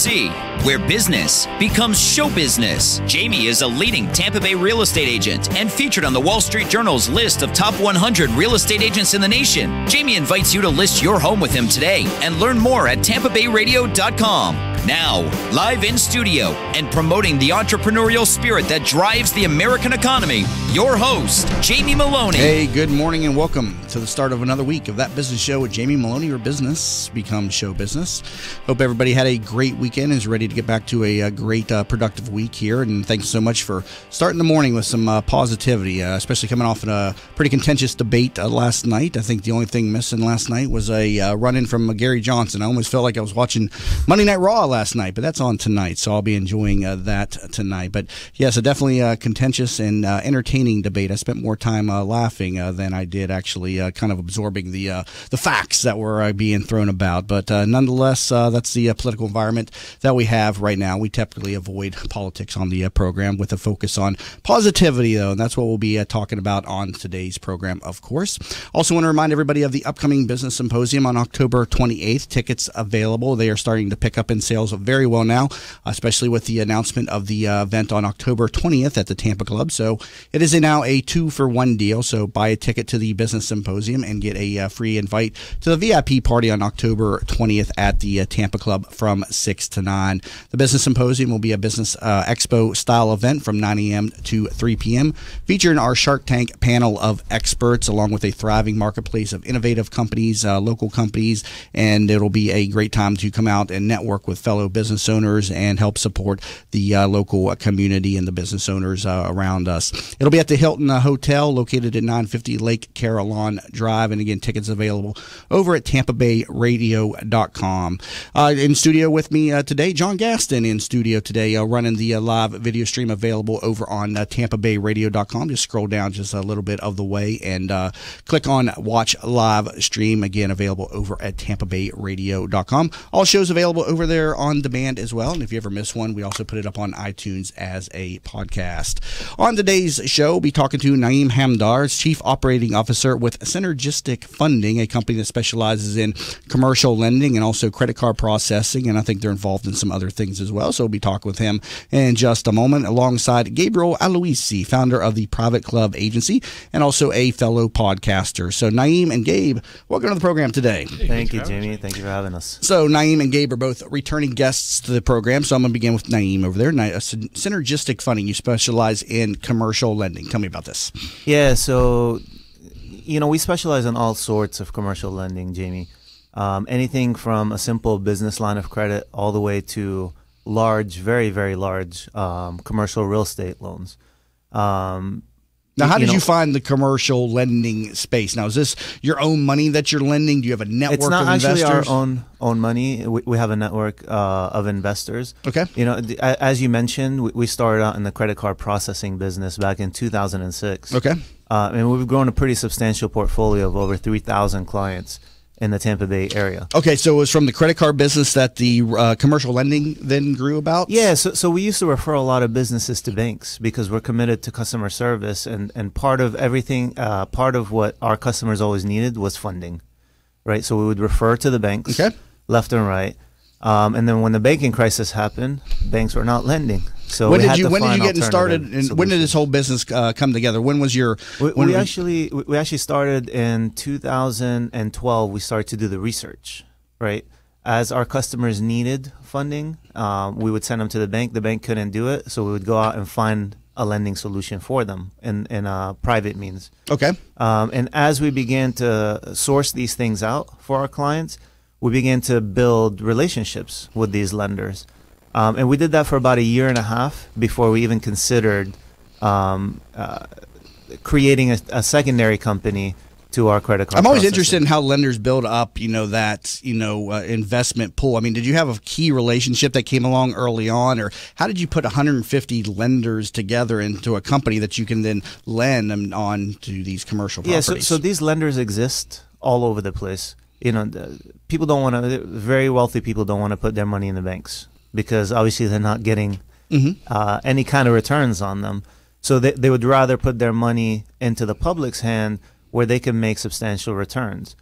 Z, where business becomes show business. Jamie is a leading Tampa Bay real estate agent and featured on the Wall Street Journal's list of top 100 real estate agents in the nation. Jamie invites you to list your home with him today and learn more at tampabayradio.com. Now, live in studio and promoting the entrepreneurial spirit that drives the American economy, your host, Jamie Maloney. Hey, good morning and welcome to the start of another week of That Business Show with Jamie Maloney, where business becomes show business. Hope everybody had a great weekend and is ready to get back to a great, productive week here. And thanks so much for starting the morning with some positivity, especially coming off a pretty contentious debate last night. I think the only thing missing last night was a run-in from Gary Johnson. I almost felt like I was watching Monday Night Raw last night, but that's on tonight, so I'll be enjoying that tonight. But yes, a definitely contentious and entertaining debate. I spent more time laughing than I did actually kind of absorbing the facts that were being thrown about. But nonetheless, that's the political environment that we have right now. We typically avoid politics on the program with a focus on positivity, though, and that's what we'll be talking about on today's program, of course. Also want to remind everybody of the upcoming Business Symposium on October 28th. Tickets available. They are starting to pick up in sales very well now, especially with the announcement of the event on October 20th at the Tampa Club. So it is now a 2-for-1 deal. So buy a ticket to the Business Symposium and get a free invite to the VIP party on October 20th at the Tampa Club from 6 to 9. The Business Symposium will be a business expo style event from 9 a.m. to 3 p.m. featuring our Shark Tank panel of experts along with a thriving marketplace of innovative companies, local companies, and it'll be a great time to come out and network with fellow business owners and help support the local community and the business owners around us. It'll be at the Hilton Hotel located at 950 Lake Carillon Drive. And again, tickets available over at tampabayradio.com. In studio with me today, John Gaston in studio today, running the live video stream available over on tampabayradio.com. Just scroll down just a little bit of the way and click on Watch Live Stream. Again, available over at tampabayradio.com. All shows available over there on demand as well. And if you ever miss one, we also put it up on iTunes as a podcast. On today's show, we'll be talking to Naeem Hamdar, Chief Operating Officer with Synergistic Funding, a company that specializes in commercial lending and also credit card processing. And I think they're involved in some other things as well. So we'll be talking with him in just a moment, alongside Gabriel Aloisi, founder of the Private Club Agency and also a fellow podcaster. So Naeem and Gabe, welcome to the program today. Thank you, Jamie. Thank you for having us. So Naeem and Gabe are both returning guests to the program. So I'm going to begin with Naeem over there. Synergistic Funding, you specialize in commercial lending. Tell me about this. Yeah, so, we specialize in all sorts of commercial lending, Jamie. Anything from a simple business line of credit all the way to large, very, very large commercial real estate loans. Now, how did you find the commercial lending space? Now, is this your own money that you're lending? Do you have a network of investors? It's not actually our own money. We have a network of investors. Okay. As you mentioned, we started out in the credit card processing business back in 2006. Okay. And we've grown a pretty substantial portfolio of over 3,000 clients in the Tampa Bay area. Okay, so it was from the credit card business that the commercial lending then grew about? Yeah, so we used to refer a lot of businesses to banks because we're committed to customer service, and part of everything, part of what our customers always needed was funding, right? So we would refer to the banks, okay, left and right, and then when the banking crisis happened, banks were not lending. So when did you get started? And when did this whole business come together? When was your? We actually started in 2012. We started to do the research, right? As our customers needed funding, we would send them to the bank. The bank couldn't do it, so we would go out and find a lending solution for them in a private means. Okay. And as we began to source these things out for our clients, we began to build relationships with these lenders. And we did that for about a year and a half before we even considered creating a secondary company to our credit card. I'm always interested in how lenders build up, that investment pool. I mean, did you have a key relationship that came along early on, or how did you put 150 lenders together into a company that you can then lend them on to these commercial properties? Yeah, so these lenders exist all over the place. People don't want to. Very wealthy people don't want to put their money in the banks because obviously they're not getting any kind of returns on them. So they would rather put their money into the public's hand where they can make substantial returns.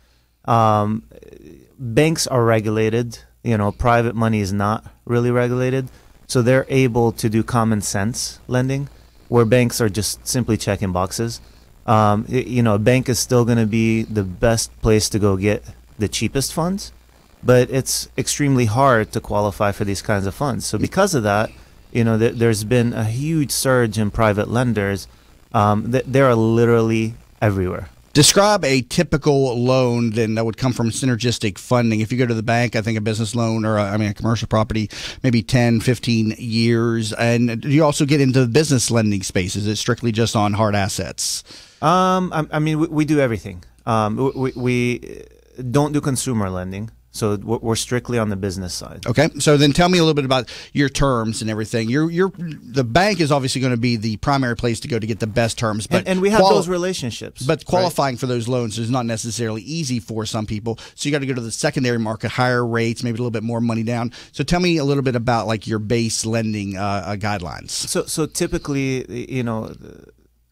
Banks are regulated Private money is not really regulated, so they're able to do common sense lending, where banks are just simply checking boxes. A bank is still going to be the best place to go get the cheapest funds, but it's extremely hard to qualify for these kinds of funds. So because of that, there's been a huge surge in private lenders. They are literally everywhere. Describe a typical loan then that would come from synergistic funding. If you go to the bank, I think a business loan or a commercial property, maybe 10, 15 years. And do you also get into the business lending space? Is it strictly just on hard assets? We do everything. We don't do consumer lending. So we're strictly on the business side. Okay. So then tell me a little bit about your terms and everything. The bank is obviously going to be the primary place to go to get the best terms. But and we have those relationships. But qualifying for those loans is not necessarily easy for some people. So you got to go to the secondary market, higher rates, maybe a little bit more money down. So tell me a little bit about like your base lending guidelines. So typically,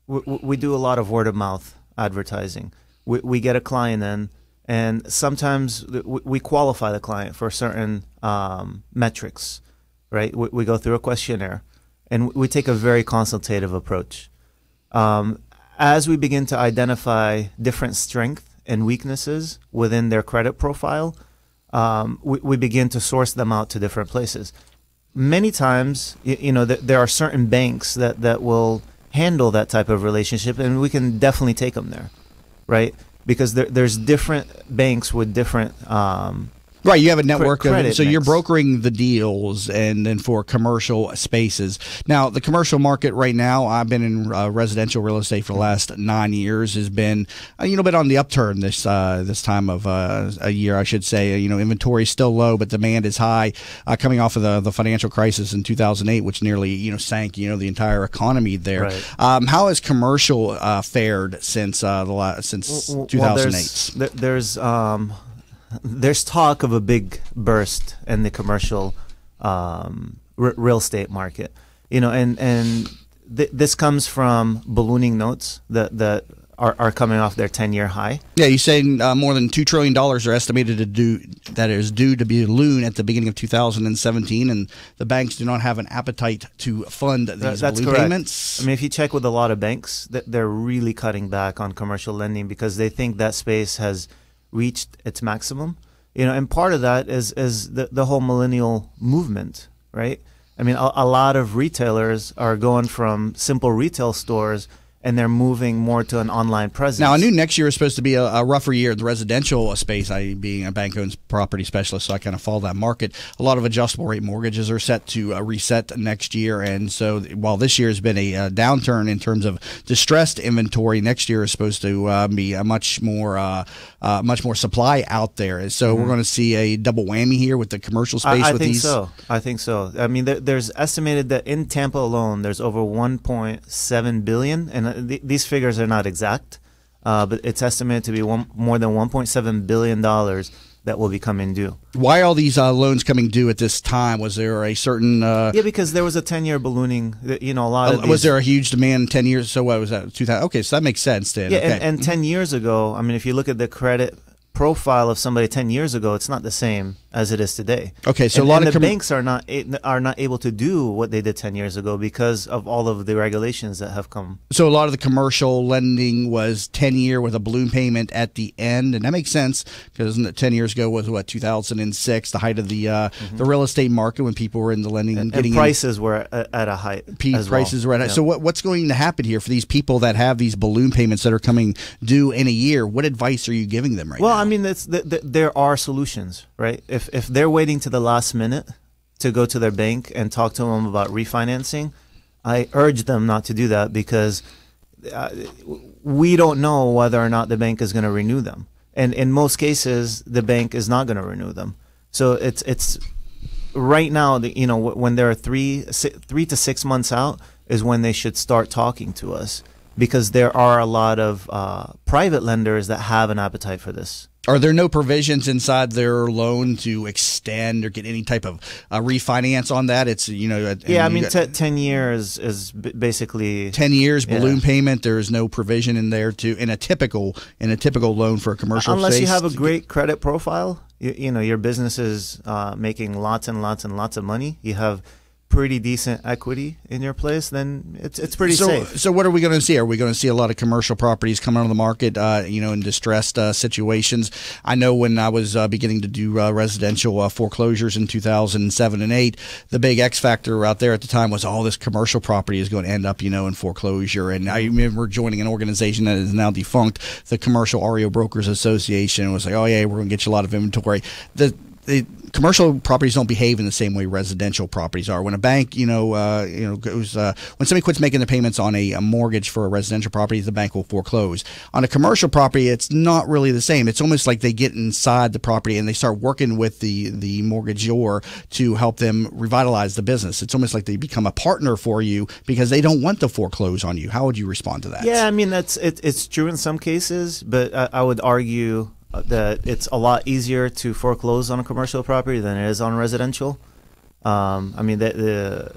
we do a lot of word of mouth advertising. We get a client in. And sometimes we qualify the client for certain metrics, right? We go through a questionnaire, and we take a very consultative approach. As we begin to identify different strengths and weaknesses within their credit profile, we begin to source them out to different places. Many times, there are certain banks that will handle that type of relationship, and we can definitely take them there, right? Because there's different banks with different right, you have a network of so you're brokering the deals and then for commercial spaces. Now, the commercial market right now, I've been in residential real estate for the last 9 years, has been been on the upturn this time of a year, I should say. Inventory is still low, but demand is high, coming off of the financial crisis in 2008, which nearly sank the entire economy there. Right. How has commercial fared since 2008? Well, there's talk of a big burst in the commercial real estate market, this comes from ballooning notes that are coming off their 10-year high. Yeah, you say more than $2 trillion are estimated to due to balloon at the beginning of 2017, and the banks do not have an appetite to fund these balloon payments. If you check with a lot of banks, they're really cutting back on commercial lending because they think that space has reached its maximum, and part of that is the whole millennial movement, right? A lot of retailers are going from simple retail stores and they're moving more to an online presence. Now, I knew next year was supposed to be a rougher year in the residential space. Being a bank-owned property specialist, so I kind of follow that market. A lot of adjustable rate mortgages are set to reset next year, and so while this year has been a downturn in terms of distressed inventory, next year is supposed to be a much more supply out there. So we're going to see a double whammy here with the commercial space. I think so. There's estimated that in Tampa alone, there's over 1.7 billion, and these figures are not exact, but it's estimated to be more than $1.7 billion that will be coming due. Why are all these loans coming due at this time? Was there a certain... because there was a 10-year ballooning. A lot of was there a huge demand 10 years? So what was that? 2000? Okay, so that makes sense then. Yeah, okay. and 10 years ago, if you look at the credit profile of somebody 10 years ago, it's not the same as it is today. Okay, so the banks are not able to do what they did 10 years ago because of all of the regulations that have come. So a lot of the commercial lending was 10-year with a balloon payment at the end, and that makes sense because 10 years ago was 2006, the height of the real estate market when people were in the lending and getting prices were at a height. Prices were at a height. So what's going to happen here for these people that have these balloon payments that are coming due in a year? What advice are you giving them right now? There are solutions, right? If they're waiting to the last minute to go to their bank and talk to them about refinancing, I urge them not to do that because we don't know whether or not the bank is going to renew them. And in most cases, the bank is not going to renew them. So it's right now, when they're 3 to 6 months out is when they should start talking to us, because there are a lot of private lenders that have an appetite for this. Are there no provisions inside their loan to extend or get any type of refinance on that? It's, yeah, I mean, 10 years is basically 10 years balloon payment. There is no provision in there in a typical loan for a commercial unless space. You have a great credit profile. Your business is making lots and lots and lots of money. You have pretty decent equity in your place, then it's pretty safe. So what are we going to see? Are we going to see a lot of commercial properties come onto the market, in distressed situations? I know when I was beginning to do residential foreclosures in 2007 and 8, the big X factor out there at the time was all this commercial property is going to end up, in foreclosure. And I remember joining an organization that is now defunct, the Commercial REO Brokers Association. It was like, oh yeah, we're going to get you a lot of inventory. The commercial properties don't behave in the same way residential properties are. When a bank, goes when somebody quits making the payments on a mortgage for a residential property, the bank will foreclose. On a commercial property, it's not really the same. It's almost like they get inside the property and they start working with the mortgagor to help them revitalize the business. It's almost like they become a partner for you because they don't want to foreclose on you. How would you respond to that? Yeah, I mean it's true in some cases, but I would argue that it's a lot easier to foreclose on a commercial property than it is on residential. I mean, there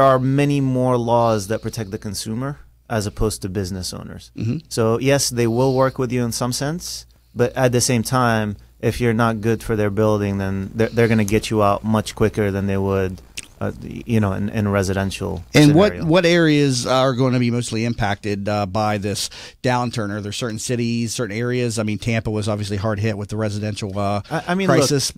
are many more laws that protect the consumer as opposed to business owners. Mm-hmm. So yes, they will work with you in some sense, but at the same time, if you're not good for their building, then they're going to get you out much quicker than they would in residential. And scenario. what areas are going to be mostly impacted by this downturn? Are there certain cities, certain areas? I mean, Tampa was obviously hard hit with the residential crisis.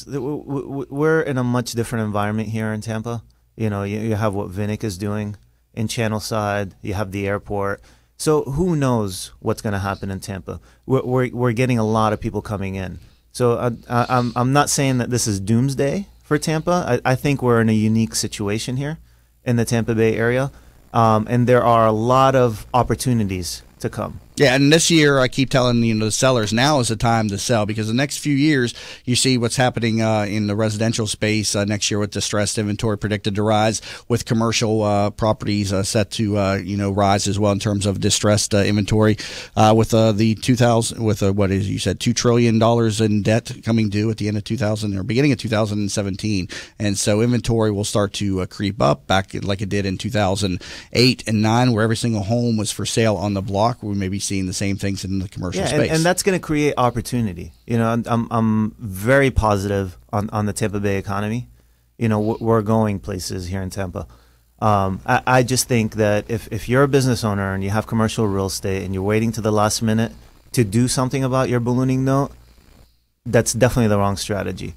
Look, we're in a much different environment here in Tampa. You have what Vinnick is doing in Channelside. You have the airport. So who knows what's going to happen in Tampa? We're getting a lot of people coming in. So I'm not saying that this is doomsday for Tampa. I think we're in a unique situation here in the Tampa Bay area, and there are a lot of opportunities to come. Yeah, and this year I keep telling the sellers now is the time to sell, because the next few years you see what's happening in the residential space next year with distressed inventory predicted to rise, with commercial properties set to rise as well in terms of distressed inventory, with the 2000 with what is you said $2 trillion in debt coming due at the end of 2000 or beginning of 2017, and so inventory will start to creep up back like it did in 2008 and 9, where every single home was for sale on the block. We may be seeing the same things in the commercial space. And that's going to create opportunity. I'm very positive on the Tampa Bay economy. We're going places here in Tampa. I just think that if you're a business owner and you have commercial real estate and you're waiting to the last minute to do something about your ballooning note, that's definitely the wrong strategy.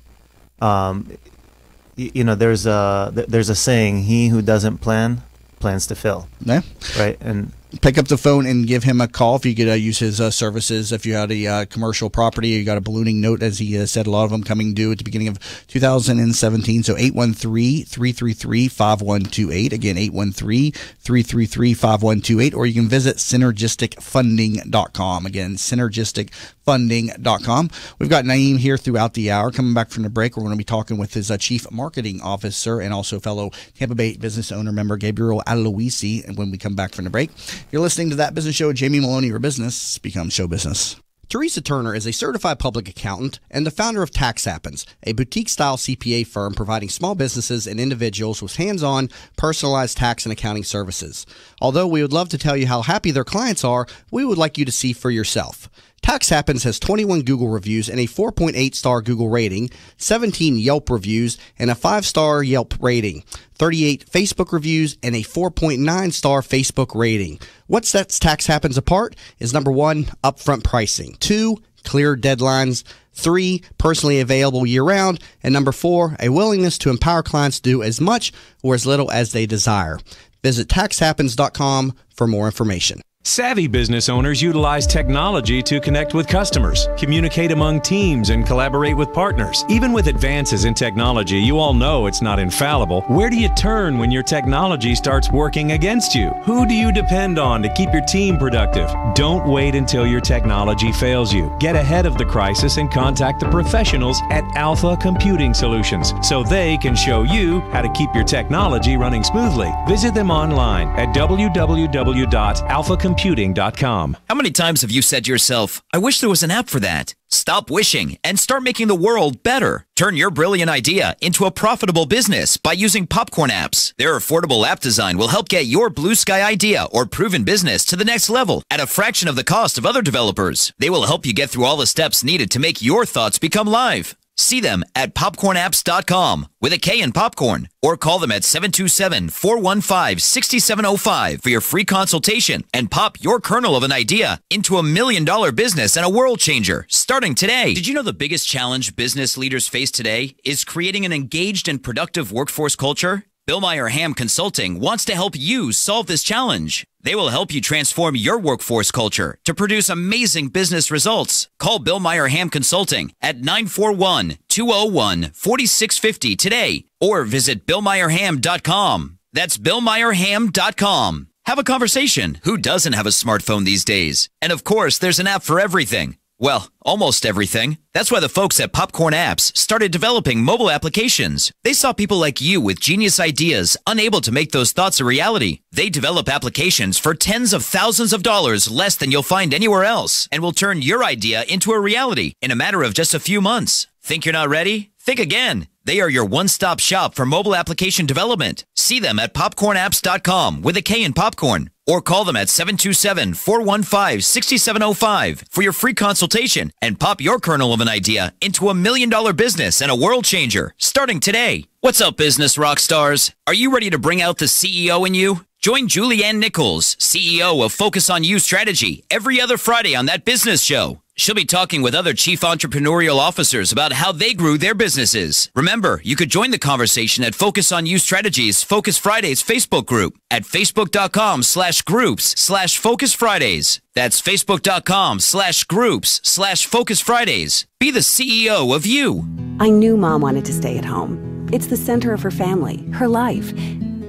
There's a saying: he who doesn't plan plans to fill. Yeah. Right. And pick up the phone and give him a call if you could use his services. If you had a commercial property, you got a ballooning note, as he said, a lot of them coming due at the beginning of 2017. So 813-333-5128. Again, 813-333-5128. Or you can visit synergisticfunding.com. Again, synergisticfunding.com. We've got Naeem here throughout the hour. Coming back from the break, we're going to be talking with his Chief Marketing Officer and also fellow Tampa Bay business owner member Gabriel Aloisi. And when we come back from the break, you're listening to That Business Show with Jamie Maloney, where business becomes show business. Teresa Turner is a certified public accountant and the founder of Tax Happens, a boutique-style CPA firm providing small businesses and individuals with hands-on, personalized tax and accounting services. Although we would love to tell you how happy their clients are, we would like you to see for yourself. Tax Happens has 21 Google reviews and a 4.8-star Google rating, 17 Yelp reviews and a 5-star Yelp rating, 38 Facebook reviews and a 4.9-star Facebook rating. What sets Tax Happens apart is number 1, upfront pricing, 2, clear deadlines, 3, personally available year-round, and number 4, a willingness to empower clients to do as much or as little as they desire. Visit taxhappens.com for more information. Savvy business owners utilize technology to connect with customers, communicate among teams, and collaborate with partners. Even with advances in technology, you all know it's not infallible. Where do you turn when your technology starts working against you? Who do you depend on to keep your team productive? Don't wait until your technology fails you. Get ahead of the crisis and contact the professionals at Alpha Computing Solutions so they can show you how to keep your technology running smoothly. Visit them online at www.alphacomputing.com quantumcomputing.com. How many times have you said to yourself, I wish there was an app for that? Stop wishing and start making the world better. Turn your brilliant idea into a profitable business by using Popcorn apps. Their affordable app design will help get your blue sky idea or proven business to the next level at a fraction of the cost of other developers. They will help you get through all the steps needed to make your thoughts become live. See them at popcornapps.com with a K in popcorn, or call them at 727-415-6705 for your free consultation and pop your kernel of an idea into $1 million business and a world changer starting today. Did you know the biggest challenge business leaders face today is creating an engaged and productive workforce culture? Bill Meyer Ham Consulting wants to help you solve this challenge. They will help you transform your workforce culture to produce amazing business results. Call Bill Meyer Ham Consulting at 941-201-4650 today or visit BillMeyerHam.com. That's BillMeyerHam.com. Have a conversation. Who doesn't have a smartphone these days? And of course, there's an app for everything. Well, almost everything. That's why the folks at Popcorn Apps started developing mobile applications. They saw people like you with genius ideas unable to make those thoughts a reality. They develop applications for tens of thousands of dollars less than you'll find anywhere else and will turn your idea into a reality in a matter of just a few months. Think you're not ready? Think again. They are your one-stop shop for mobile application development. See them at popcornapps.com with a K in popcorn, or call them at 727-415-6705 for your free consultation and pop your kernel of an idea into $1 million business and a world changer starting today. What's up, business rock stars? Are you ready to bring out the CEO in you? Join Julianne Nichols, CEO of Focus on You Strategy, every other Friday on That Business Show. She'll be talking with other chief entrepreneurial officers about how they grew their businesses. Remember, you could join the conversation at Focus on You Strategies Focus Fridays Facebook group at facebook.com/groups/Focus Fridays. That's facebook.com/groups/Focus Fridays. Be the CEO of you. I knew Mom wanted to stay at home. It's the center of her family, her life.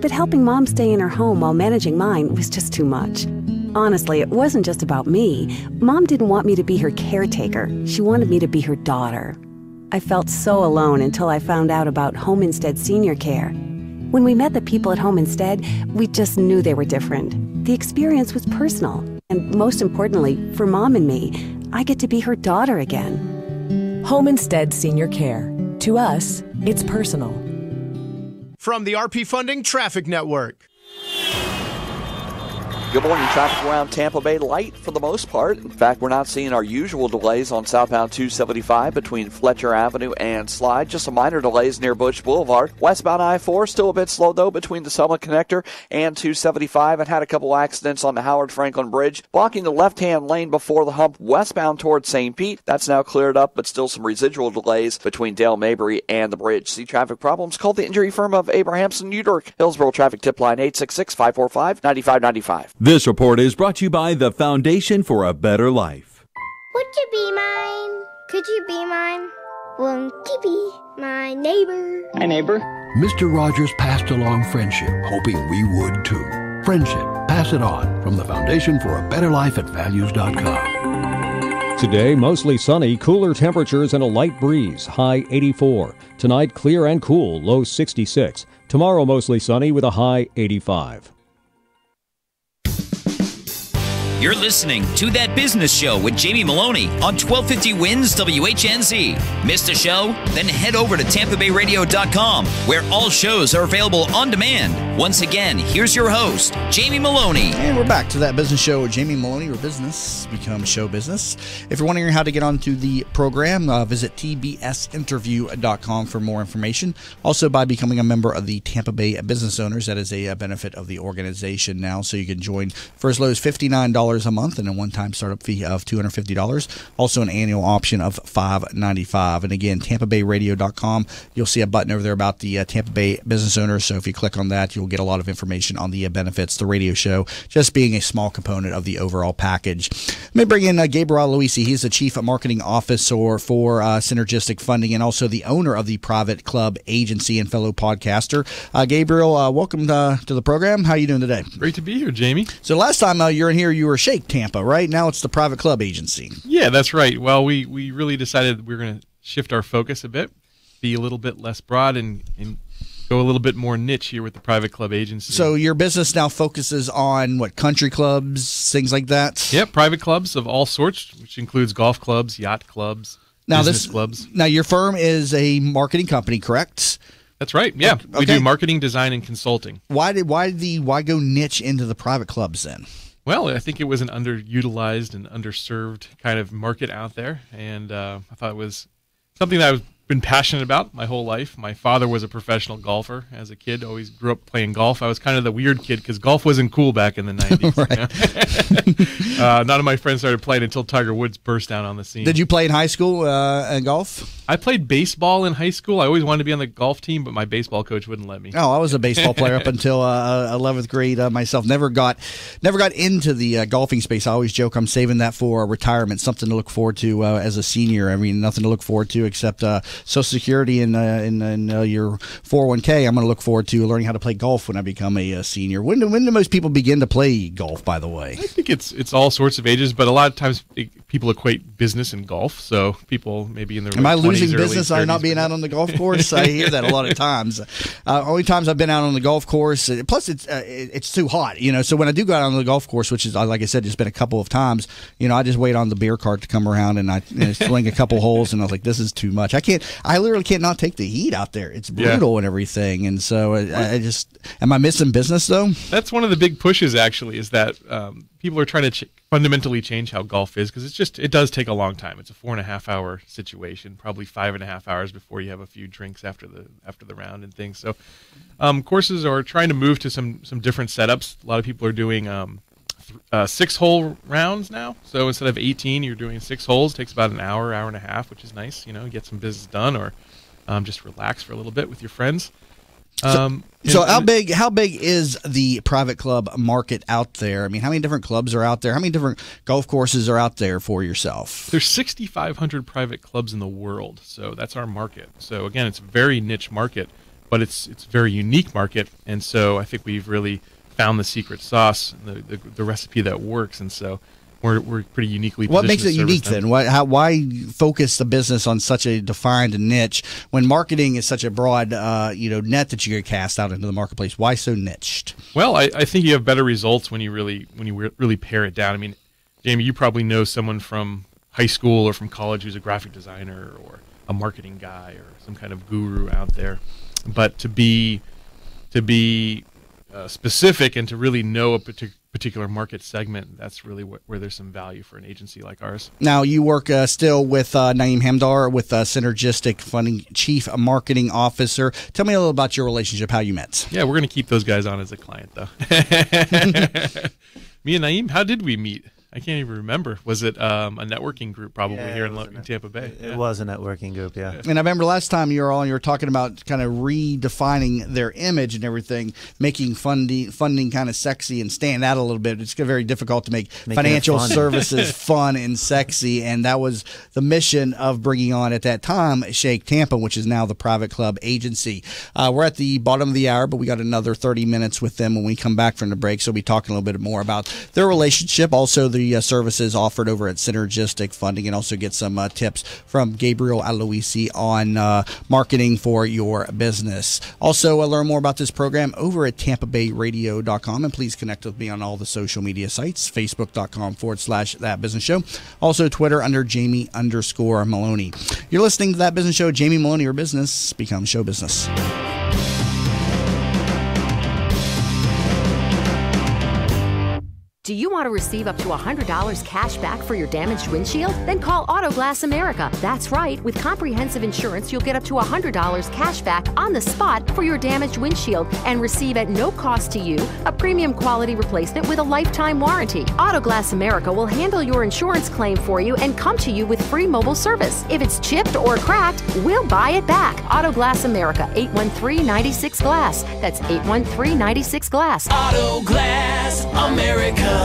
But helping Mom stay in her home while managing mine was just too much. Honestly, it wasn't just about me. Mom didn't want me to be her caretaker. She wanted me to be her daughter. I felt so alone until I found out about Home Instead Senior Care. When we met the people at Home Instead, we just knew they were different. The experience was personal. And most importantly, for Mom and me, I get to be her daughter again. Home Instead Senior Care. To us, it's personal. From the RP Funding Traffic Network. Good morning. Traffic around Tampa Bay light for the most part. In fact, we're not seeing our usual delays on southbound 275 between Fletcher Avenue and Slide. Just some minor delays near Bush Boulevard. Westbound I-4 still a bit slow, though, between the Summit Connector and 275. And had a couple accidents on the Howard Franklin Bridge, blocking the left-hand lane before the hump westbound towards St. Pete. That's now cleared up, but still some residual delays between Dale Mabry and the bridge. See traffic problems? Call the injury firm of Abrahamson Udork. Hillsborough Traffic Tip Line 866-545-9595. This report is brought to you by the Foundation for a Better Life. Would you be mine? Could you be mine? Won't you be my neighbor? Hi, neighbor. Mr. Rogers passed along friendship, hoping we would too. Friendship. Pass it on from the Foundation for a Better Life at values.com. Today, mostly sunny, cooler temperatures and a light breeze, high 84. Tonight, clear and cool, low 66. Tomorrow, mostly sunny with a high 85. You're listening to That Business Show with Jamie Maloney on 1250 Wins WHNZ. Missed a show? Then head over to TampaBayRadio.com, where all shows are available on demand. Once again, here's your host, Jamie Maloney. And we're back to That Business Show with Jamie Maloney, where business becomes show business. If you're wondering how to get onto the program, visit tbsinterview.com for more information. Also, by becoming a member of the Tampa Bay Business Owners, that is a benefit of the organization now, so you can join. First load is $59 a month and a one-time startup fee of $250. Also an annual option of $595. And again, TampaBayRadio.com. You'll see a button over there about the Tampa Bay Business Owners. So if you click on that, you'll get a lot of information on the benefits, the radio show, just being a small component of the overall package. Let me bring in Gabriel Aloisi. He's the Chief Marketing Officer for Synergistic Funding and also the owner of the Private Club Agency and fellow podcaster. Gabriel, welcome to the program. How are you doing today? Great to be here, Jamie. So last time you're in here, you were Shake Tampa, right? Now it's the Private Club Agency. Yeah, that's right. Well, we really decided we're going to shift our focus a bit, be a little bit less broad, and go a little bit more niche here with the private club agency. So your business now focuses on what, country clubs, things like that? Yep, private clubs of all sorts, which includes golf clubs, yacht clubs, business clubs. Now your firm is a marketing company, correct? That's right. Yeah, okay. We do marketing, design, and consulting. Why go niche into the private clubs then? Well, I think it was an underutilized and underserved kind of market out there, and I thought it was something that I've been passionate about my whole life. My father was a professional golfer as a kid, always grew up playing golf. I was kind of the weird kid because golf wasn't cool back in the 90s. Right. None of my friends started playing until Tiger Woods burst down on the scene. Did you play in high school in golf? I played baseball in high school. I always wanted to be on the golf team, but my baseball coach wouldn't let me. Oh, I was a baseball player up until 11th grade myself. Never got into the golfing space. I always joke I'm saving that for retirement, something to look forward to as a senior. I mean, nothing to look forward to except Social Security and your 401k. I'm going to look forward to learning how to play golf when I become a senior. When do most people begin to play golf, by the way? I think it's all sorts of ages, but a lot of times people equate business and golf. So people maybe in their Am I 20s, losing business by not being but out on the golf course? I hear that a lot of times. Only times I've been out on the golf course. Plus, it's too hot, So when I do go out on the golf course, which is like I said, it's been a couple of times, I just wait on the beer cart to come around and I swing a couple holes, and I was like, this is too much. I literally can't not take the heat out there. It's brutal and everything, and so am I missing business though? That's one of the big pushes actually, is that people are trying to fundamentally change how golf is, because it does take a long time. It's a 4.5 hour situation, probably 5.5 hours before you have a few drinks after the round and things. So courses are trying to move to some different setups. A lot of people are doing 6-hole rounds now. So instead of 18, you're doing 6 holes. It takes about an hour and a half, which is nice. Get some business done, or just relax for a little bit with your friends. So how big is the private club market out there? I mean, how many different clubs are out there? How many different golf courses are out there for yourself? There's 6,500 private clubs in the world, so that's our market. So again, it's a very niche market, but it's a very unique market, and so I think we've really found the secret sauce, the recipe that works, and so we're pretty uniquely positioned. What makes it unique then? Why focus the business on such a defined niche when marketing is such a broad net that you could cast out into the marketplace? Why so niched? Well, I think you have better results when you really pare it down. I mean, Jamie, you probably know someone from high school or from college who's a graphic designer or a marketing guy or some kind of guru out there, but to be specific and to really know a particular market segment, that's really where there's some value for an agency like ours. Now, you work still with Naeem Hamdar with Synergistic Funding, Chief Marketing Officer. Tell me a little about your relationship, how you met. Yeah, we're going to keep those guys on as a client, though. Me and Naeem, how did we meet? I can't even remember. Was it a networking group probably here in Tampa Bay? It was a networking group, yeah. And I remember last time you were talking about kind of redefining their image and everything, making funding kind of sexy and stand out a little bit. It's very difficult to make financial services fun and sexy, and that was the mission of bringing on at that time Shake Tampa, which is now the private club agency. We're at the bottom of the hour, but we got another 30 minutes with them when we come back from the break, so we'll be talking a little bit more about their relationship, also the services offered over at Synergistic Funding, and also get some tips from Gabriel Aloisi on marketing for your business. Also, learn more about this program over at TampaBayRadio.com, and please connect with me on all the social media sites, Facebook.com/That Business Show. Also, Twitter under Jamie_Maloney. You're listening to That Business Show. Jamie Maloney, your business becomes show business. Do you want to receive up to $100 cash back for your damaged windshield? Then call Autoglass America. That's right. With comprehensive insurance, you'll get up to $100 cash back on the spot for your damaged windshield and receive at no cost to you a premium quality replacement with a lifetime warranty. Autoglass America will handle your insurance claim for you and come to you with free mobile service. If it's chipped or cracked, we'll buy it back. Autoglass America, 813-96-GLASS. That's 813-96-GLASS. Autoglass America.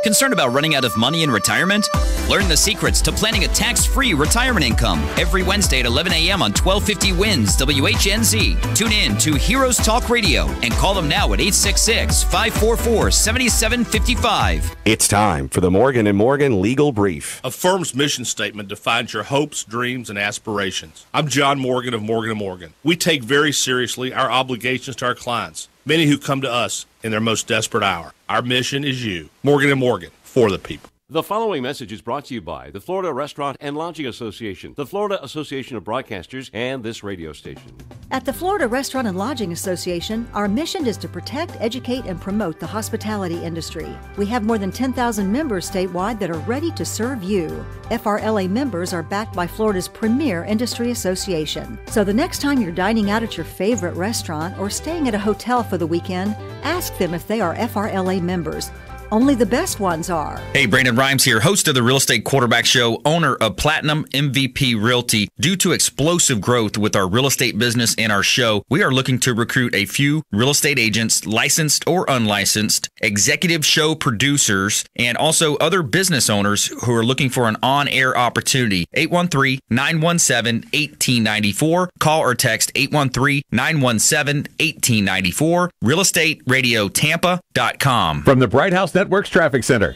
Concerned about running out of money in retirement? Learn the secrets to planning a tax-free retirement income every Wednesday at 11 a.m. on 1250 WINS WHNZ. Tune in to Heroes Talk Radio and call them now at 866-544-7755. It's time for the Morgan & Morgan Legal Brief. A firm's mission statement defines your hopes, dreams, and aspirations. I'm John Morgan of Morgan & Morgan. We take very seriously our obligations to our clients, many who come to us in their most desperate hour. Our mission is you. Morgan & Morgan, for the people. The following message is brought to you by the Florida Restaurant and Lodging Association, the Florida Association of Broadcasters, and this radio station. At the Florida Restaurant and Lodging Association, our mission is to protect, educate, and promote the hospitality industry. We have more than 10,000 members statewide that are ready to serve you. FRLA members are backed by Florida's premier industry association. So the next time you're dining out at your favorite restaurant or staying at a hotel for the weekend, ask them if they are FRLA members. Only the best ones are. Hey, Brandon Rhymes here, host of the Real Estate Quarterback Show, owner of Platinum MVP Realty. Due to explosive growth with our real estate business and our show, we are looking to recruit a few real estate agents, licensed or unlicensed, executive show producers, and also other business owners who are looking for an on-air opportunity. 813-917-1894. Call or text 813-917-1894. RealestateRadioTampa.com. From the Bright House Networks Traffic Center.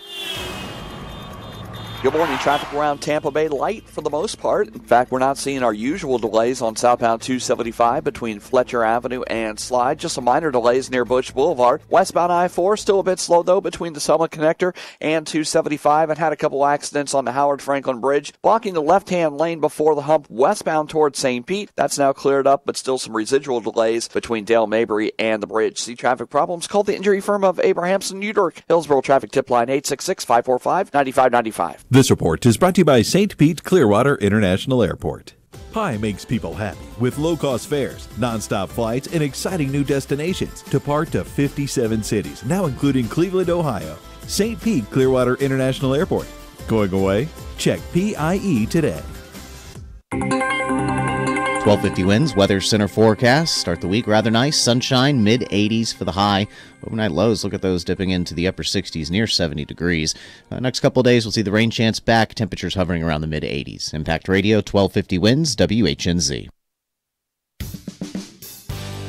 Good morning. Traffic around Tampa Bay light for the most part. In fact, we're not seeing our usual delays on southbound 275 between Fletcher Avenue and Slide. Just some minor delays near Bush Boulevard. Westbound I-4 still a bit slow, though, between the Summit Connector and 275, and had a couple accidents on the Howard Franklin Bridge, blocking the left-hand lane before the hump westbound towards St. Pete. That's now cleared up, but still some residual delays between Dale Mabry and the bridge. See traffic problems? Call the injury firm of Abrahamson Udork. Hillsborough traffic tip line 866-545-9595. This report is brought to you by St. Pete Clearwater International Airport. Pi makes people happy with low-cost fares, non-stop flights, and exciting new destinations. Depart to 57 cities, now including Cleveland, Ohio. St. Pete Clearwater International Airport. Going away? Check PIE today. 1250 WINS Weather Center forecast. Start the week rather nice. Sunshine, mid-80s for the high. Overnight lows, look at those dipping into the upper 60s, near 70 degrees. Next couple of days, we'll see the rain chance back. Temperatures hovering around the mid-80s. Impact Radio, 1250 WINS, WHNZ.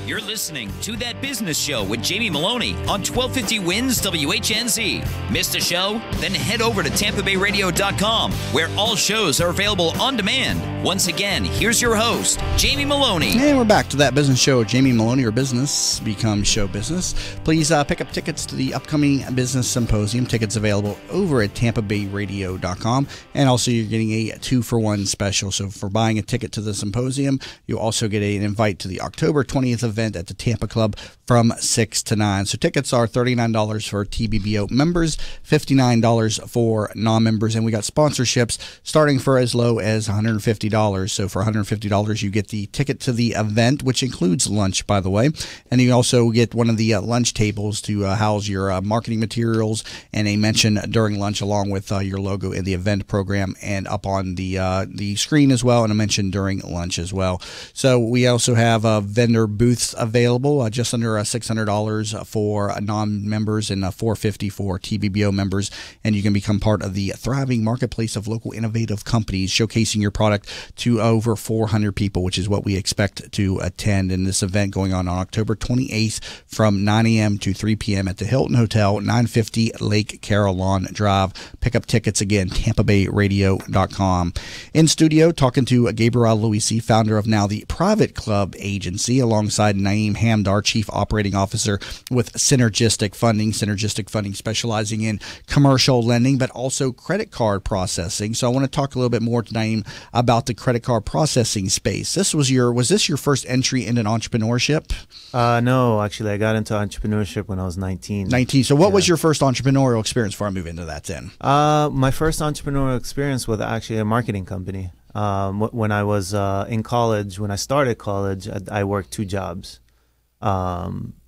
You're listening to That Business Show with Jamie Maloney on 1250 WINS WHNZ. Missed a show? Then head over to TampaBayRadio.com, where all shows are available on demand. Once again, here's your host, Jamie Maloney. And we're back to That Business Show with Jamie Maloney, your business becomes show business. Please pick up tickets to the upcoming Business Symposium. Tickets available over at TampaBayRadio.com. And also, you're getting a 2-for-1 special. So for buying a ticket to the symposium, you'll also get an invite to the October 20th event at the Tampa Club from 6 to 9. So tickets are $39 for TBBO members, $59 for non-members, and we got sponsorships starting for as low as $150. So for $150, you get the ticket to the event, which includes lunch, by the way, and you also get one of the lunch tables to house your marketing materials and a mention during lunch, along with your logo in the event program and up on the screen as well, and a mention during lunch as well. So we also have vendor booths available, just under $600 for non-members and $450 for TBBO members, and you can become part of the thriving marketplace of local innovative companies, showcasing your product to over 400 people, which is what we expect to attend in this event going on October 28th from 9 a.m. to 3 p.m. at the Hilton Hotel, 950 Lake Carillon Drive. Pick up tickets again, TampaBayRadio.com. In studio, talking to Gabriel Luisi, founder of now the Private Club Agency, alongside Naeem Hamdar, Chief Operating Officer with Synergistic Funding. Synergistic Funding specializing in commercial lending, but also credit card processing. So I want to talk a little bit more to Naeem about the credit card processing space. Was this your first entry into entrepreneurship? No, actually, I got into entrepreneurship when I was 19. 19. So what was your first entrepreneurial experience before I move into that then? My first entrepreneurial experience was actually a marketing company. When I was in college, when I started college, I worked 2 jobs.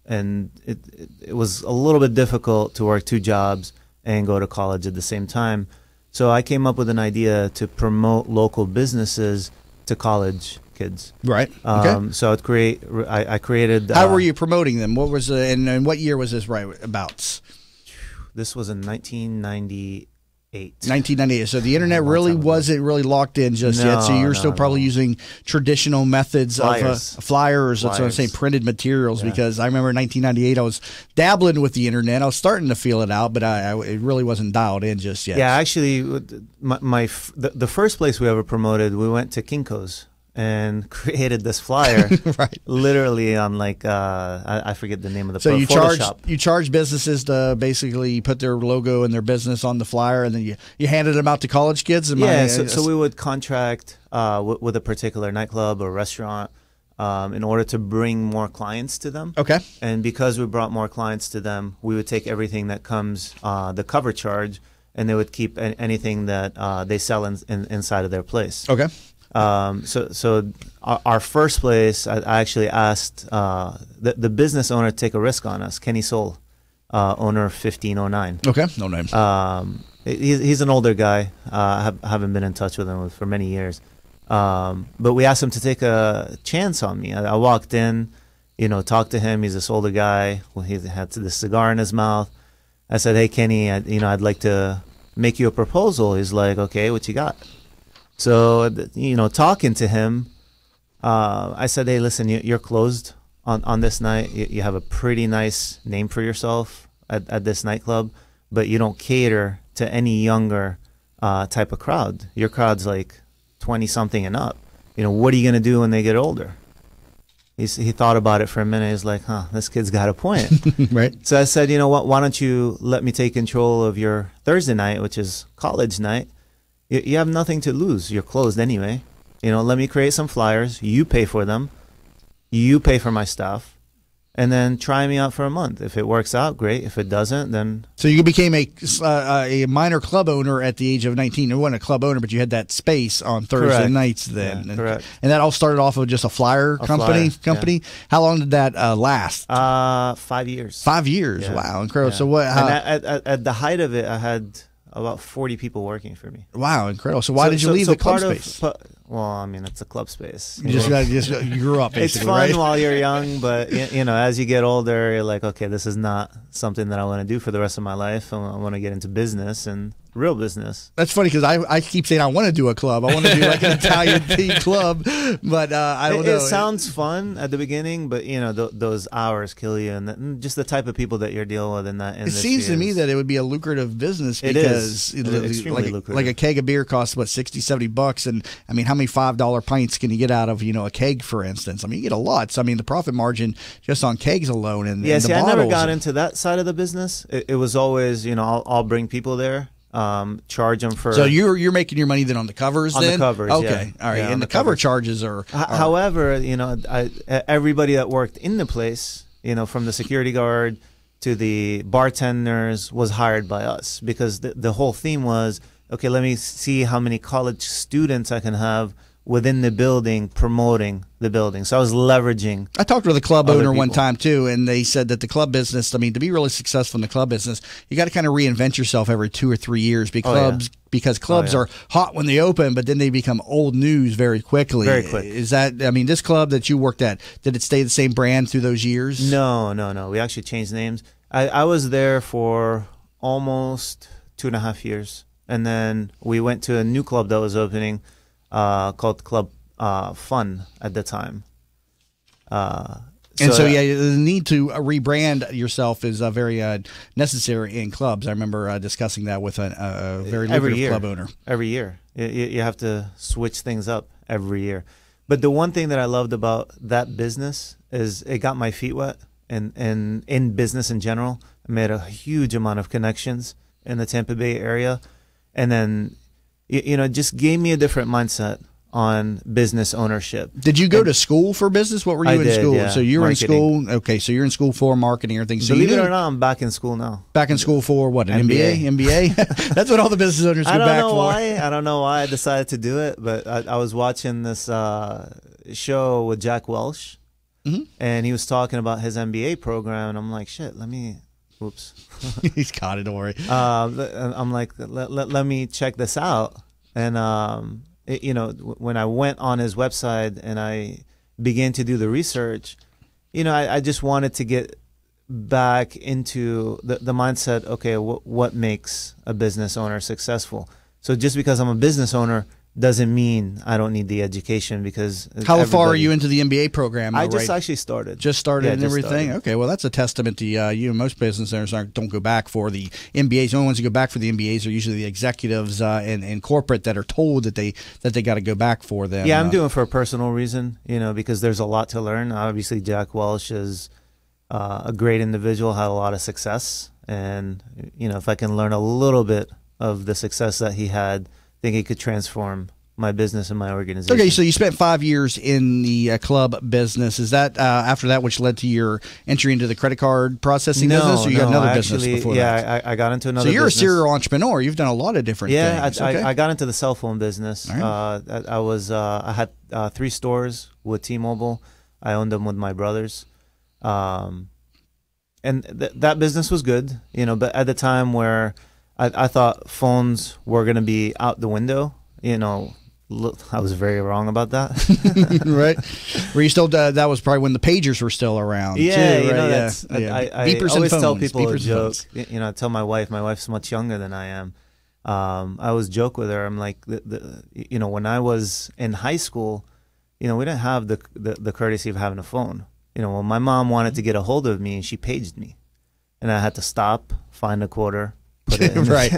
And it was a little bit difficult to work 2 jobs and go to college at the same time. So I came up with an idea to promote local businesses to college kids. Right. Okay. So I created. How were you promoting them? What was and what year was this right about? This was in 1998. 1998. So the internet really wasn't really locked in just yet. So you're still probably using traditional methods of flyers. That's what I'm saying, printed materials. Because I remember in 1998, I was dabbling with the internet. I was starting to feel it out, but it really wasn't dialed in just yet. Yeah, actually, the first place we ever promoted, we went to Kinko's and created this flyer, right? Literally on like I forget the name of the. So Photoshop. you charge businesses to basically put their logo and their business on the flyer, and then you handed them out to college kids. So we would contract with a particular nightclub or restaurant in order to bring more clients to them. Okay. And because we brought more clients to them, we would take everything that comes the cover charge, and they would keep anything that they sell inside of their place. Okay. So our first place, I actually asked the business owner to take a risk on us, Kenny Soul, owner of 1509. Okay, no name. He's an older guy. I haven't been in touch with him for many years. But we asked him to take a chance on me. I walked in, talked to him. He's this older guy. Well, he had this cigar in his mouth. I said, "Hey, Kenny, I'd like to make you a proposal." He's like, "Okay, what you got?" So, talking to him, I said, "Hey, listen, you're closed on this night. You have a pretty nice name for yourself at this nightclub, but you don't cater to any younger type of crowd. Your crowd's like 20-something and up. What are you going to do when they get older?" He thought about it for a minute. He's like, this kid's got a point. Right. So I said, "You know what? Why don't you let me take control of your Thursday night, which is college night? You have nothing to lose. You're closed anyway. Let me create some flyers. You pay for them. You pay for my stuff. And then try me out for a month. If it works out, great. If it doesn't, then..." So you became a minor club owner at the age of 19. You weren't a club owner, but you had that space on Thursday nights then. Yeah, correct. And that all started off with just a flyer company? Yeah. How long did that last? 5 years. 5 years. Yeah. Wow, incredible. Yeah. So what? At the height of it, I had about 40 people working for me. Wow, incredible. So why did you leave the club space? Well, it's a club space. You grew up, basically, it's fun right? while you're young, but as you get older, you're like, okay, this is not something that I want to do for the rest of my life. I want to get into business and real business. That's funny because I keep saying I want to do a club. I want to do like an Italian themed club, but I don't know. It sounds fun at the beginning, but those hours kill you, and just the type of people that you're dealing with in that industry. It seems to me that it would be a lucrative business because extremely lucrative. Like a keg of beer costs what, $60-$70, and how many $5 pints can you get out of a keg, for instance? You get a lot. So the profit margin just on kegs alone and yeah. And see, the I bottles. never got into that side of the business. It was always I'll bring people there. Charge them for. So you're making your money then on the covers. On then? the covers, okay, yeah. all right. Yeah, and the cover charges are. However, everybody that worked in the place, from the security guard to the bartenders, was hired by us because the whole theme was, okay, let me see how many college students I can have within the building promoting the building. So I was leveraging. I talked with a club owner one people. time too, and they said that the club business, to be really successful in the club business, you got to kind of reinvent yourself every 2 or 3 years because clubs are hot when they open, but then they become old news very quickly. Very quick. Is that, this club that you worked at, did it stay the same brand through those years? No. We actually changed names. I was there for almost 2.5 years. And then we went to a new club that was opening called Club Fun at the time. The need to rebrand yourself is very necessary in clubs. I remember discussing that with a very lucrative club owner. Every year. You have to switch things up every year. But the one thing that I loved about that business is it got my feet wet. And in business in general, I made a huge amount of connections in the Tampa Bay area. And then, it just gave me a different mindset on business ownership. Did you go to school for business? What were you in school? Yeah. So you were Marketing. in school. Okay, so you're in school for marketing or everything. So Believe it or not, I'm back in school now. Back in school for what? An MBA? That's what all the business owners go back for. I don't know why I decided to do it, but I was watching this show with Jack Welch, and he was talking about his MBA program, and I'm like, shit, let me... Oops. He's got it, don't worry. I'm like, let me check this out. And, when I went on his website and I began to do the research, I just wanted to get back into the mindset, okay, what makes a business owner successful? So just because I'm a business owner doesn't mean I don't need the education, because how far are you into the MBA program? I just actually started. Just started and just everything? started. Okay, well, that's a testament to you. Most business owners don't go back for the MBAs. The only ones who go back for the MBAs are usually the executives in corporate that are told that they got to go back for them. Yeah, I'm doing it for a personal reason, because there's a lot to learn. Obviously, Jack Welch is a great individual, had a lot of success. And, if I can learn a little bit of the success that he had, I think it could transform my business and my organization. Okay, so you spent 5 years in the club business. Is that after that which led to your entry into the credit card processing business, or you got another business before that? Yeah, I got into another business. So you're a serial entrepreneur. You've done a lot of different things. I got into the cell phone business. Right. I had 3 stores with T-Mobile. I owned them with my brothers. And that business was good, but at the time where I thought phones were going to be out the window, I was very wrong about that. Right. Were you still, that was probably when the pagers were still around. Yeah, too, right? That's, Beepers I always and tell phones. people Beepers a joke. I tell my wife's much younger than I am. I always joke with her. I'm like, when I was in high school, we didn't have the courtesy of having a phone. When my mom wanted to get a hold of me, she paged me. And I had to stop, find a quarter, put it in. Right.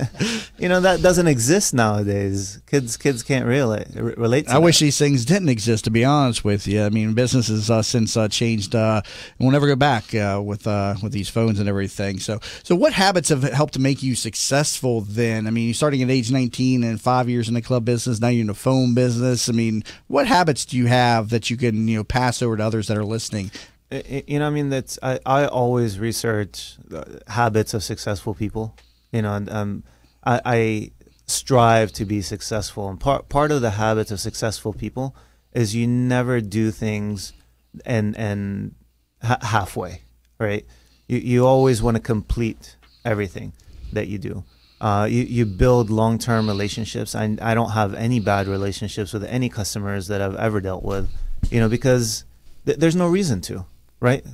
That doesn't exist nowadays. Kids can't relate to that. I wish these things didn't exist, to be honest with you. I mean, businesses since changed. We'll never go back with these phones and everything. So what habits have helped to make you successful then? I mean, you're starting at age 19 and 5 years in the club business. Now you're in the phone business. I mean, what habits do you have that you can pass over to others that are listening? That's I always research habits of successful people. I strive to be successful, and part of the habits of successful people is you never do things and halfway, right? You always want to complete everything that you do. You build long-term relationships. I don't have any bad relationships with any customers that I've ever dealt with, because there's no reason to. Right?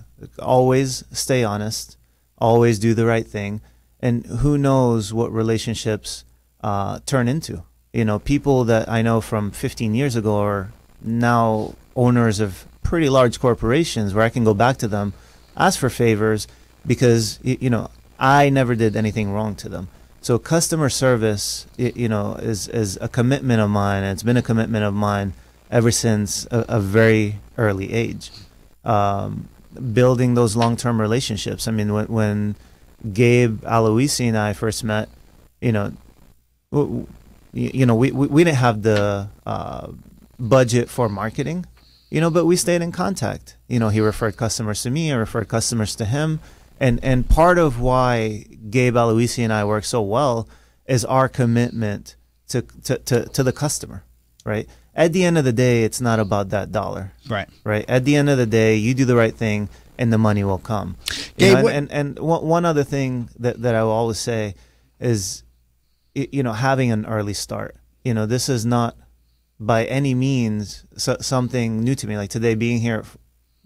Always stay honest. Always do the right thing. And who knows what relationships turn into. People that I know from 15 years ago are now owners of pretty large corporations where I can go back to them, ask for favors, because, I never did anything wrong to them. So customer service, is a commitment of mine. And it's been a commitment of mine ever since a very early age. Building those long-term relationships. I mean, when Gabe Aloisi and I first met, we didn't have the budget for marketing, but we stayed in contact. He referred customers to me, I referred customers to him, and part of why Gabe Aloisi and I work so well is our commitment to the customer, right? At the end of the day, it's not about that dollar. Right. Right. At the end of the day, you do the right thing and the money will come. And one other thing that I will always say is, having an early start. This is not by any means something new to me. Like today being here,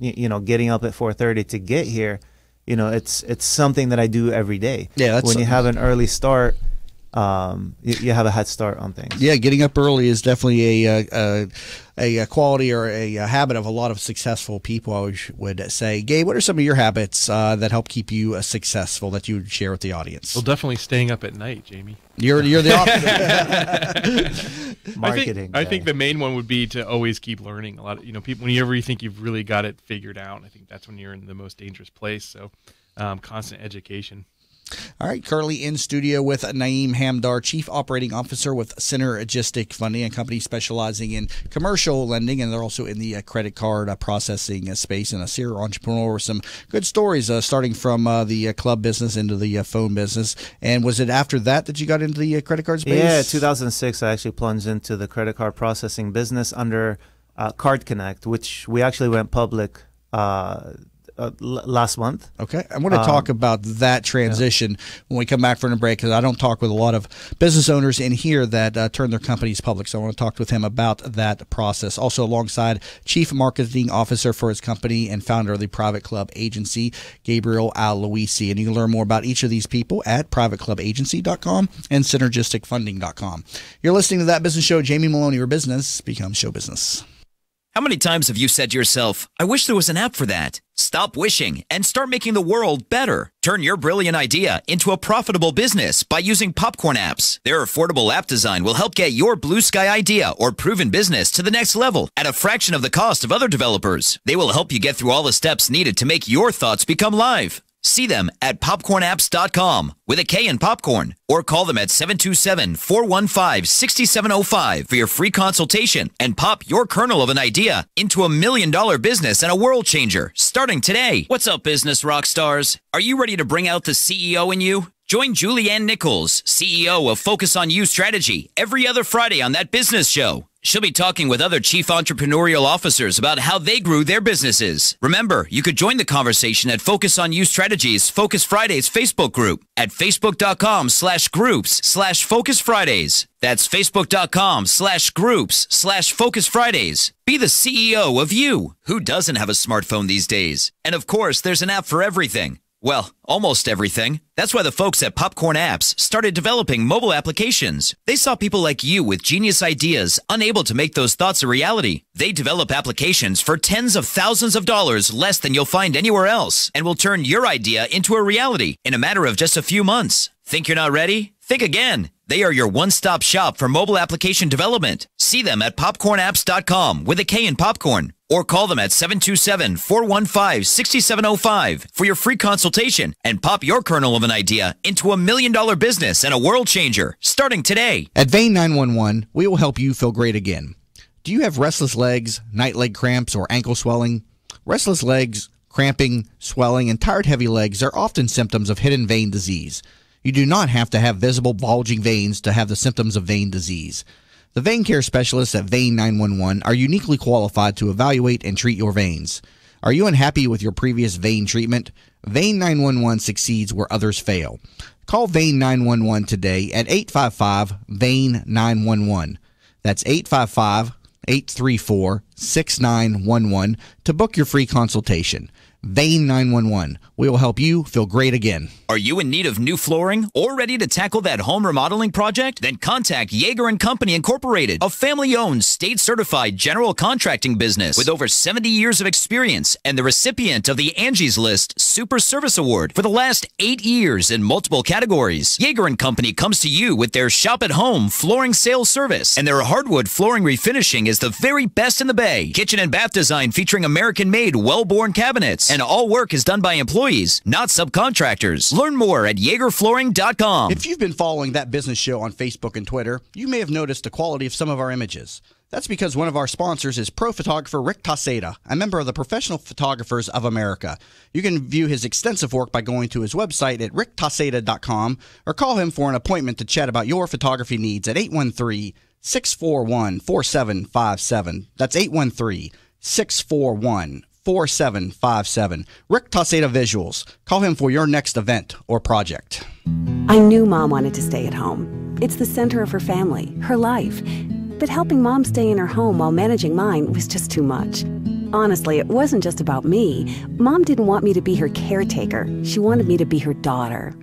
getting up at 4:30 to get here, it's something that I do every day. Yeah. When you have an early start, you have a head start on things. Yeah, getting up early is definitely a quality or a habit of a lot of successful people, I would say. Gabe, what are some of your habits that help keep you successful that you would share with the audience? Well, definitely staying up at night, Jamie. You're the opposite. Marketing. I think the main one would be to always keep learning. A lot of people, whenever you think you've really got it figured out, I think that's when you're in the most dangerous place. So, constant education. All right, currently in studio with Naeem Hamdar, Chief Operating Officer with Synergistic Funding, a company specializing in commercial lending, and they're also in the credit card processing space, and a serial entrepreneur with some good stories starting from the club business into the phone business. And was it after that you got into the credit card space? Yeah, 2006 I actually plunged into the credit card processing business under Card Connect, which we actually went public last month. Okay. I want to talk about that transition when we come back from the break, because I don't talk with a lot of business owners in here that turn their companies public. So I want to talk with him about that process. Also alongside Chief Marketing Officer for his company and founder of the Private Club Agency, Gabriel Aloisi. And you can learn more about each of these people at privateclubagency.com and synergisticfunding.com. You're listening to That Business Show. Jamie Maloney, where business becomes show business. How many times have you said to yourself, I wish there was an app for that? Stop wishing and start making the world better. Turn your brilliant idea into a profitable business by using Popcorn Apps. Their affordable app design will help get your blue sky idea or proven business to the next level at a fraction of the cost of other developers. They will help you get through all the steps needed to make your thoughts become live. See them at popcornapps.com with a K in popcorn, or call them at 727-415-6705 for your free consultation and pop your kernel of an idea into $1 million business and a world changer starting today. What's up, business rock stars? Are you ready to bring out the CEO in you? Join Julianne Nichols, CEO of Focus on You Strategy, every other Friday on That Business Show. She'll be talking with other chief entrepreneurial officers about how they grew their businesses. Remember, you could join the conversation at Focus on You Strategies Focus Fridays Facebook group at facebook.com/groups/Focus Fridays. That's facebook.com/groups/Focus Fridays. Be the CEO of you. Who doesn't have a smartphone these days? And of course, there's an app for everything. Well, almost everything. That's why the folks at Popcorn Apps started developing mobile applications. They saw people like you with genius ideas unable to make those thoughts a reality. They develop applications for tens of thousands of dollars less than you'll find anywhere else, and will turn your idea into a reality in a matter of just a few months. Think you're not ready? Think again. They are your one-stop shop for mobile application development. See them at popcornapps.com with a K in popcorn, or call them at 727-415-6705 for your free consultation and pop your kernel of an idea into $1 million business and a world changer starting today. At Vein 911, we will help you feel great again. Do you have restless legs, night leg cramps, or ankle swelling? Restless legs, cramping, swelling, and tired heavy legs are often symptoms of hidden vein disease. You do not have to have visible bulging veins to have the symptoms of vein disease. The vein care specialists at Vein 911 are uniquely qualified to evaluate and treat your veins. Are you unhappy with your previous vein treatment? Vein 911 succeeds where others fail. Call Vein 911 today at 855-VEIN-911. That's 855-834-6911 to book your free consultation. Vein 911. We will help you feel great again. Are you in need of new flooring or ready to tackle that home remodeling project? Then contact Yeager & Company Incorporated, a family-owned, state-certified general contracting business with over 70 years of experience and the recipient of the Angie's List Super Service Award for the last 8 years in multiple categories. Yeager & Company comes to you with their shop-at-home flooring sales service, and their hardwood flooring refinishing is the very best in the Bay. Kitchen and bath design featuring American-made, well-born cabinets, and all work is done by employees, not subcontractors. Learn more at YeagerFlooring.com. If you've been following That Business Show on Facebook and Twitter, you may have noticed the quality of some of our images. That's because one of our sponsors is pro photographer Rick Taseda, a member of the Professional Photographers of America. You can view his extensive work by going to his website at ricktaseda.com or call him for an appointment to chat about your photography needs at 813-641-4757. That's 813-641-4757. Rick Taseda Visuals. Call him for your next event or project. I knew Mom wanted to stay at home. It's the center of her family, her life. But helping Mom stay in her home while managing mine was just too much. Honestly, it wasn't just about me. Mom didn't want me to be her caretaker. She wanted me to be her daughter.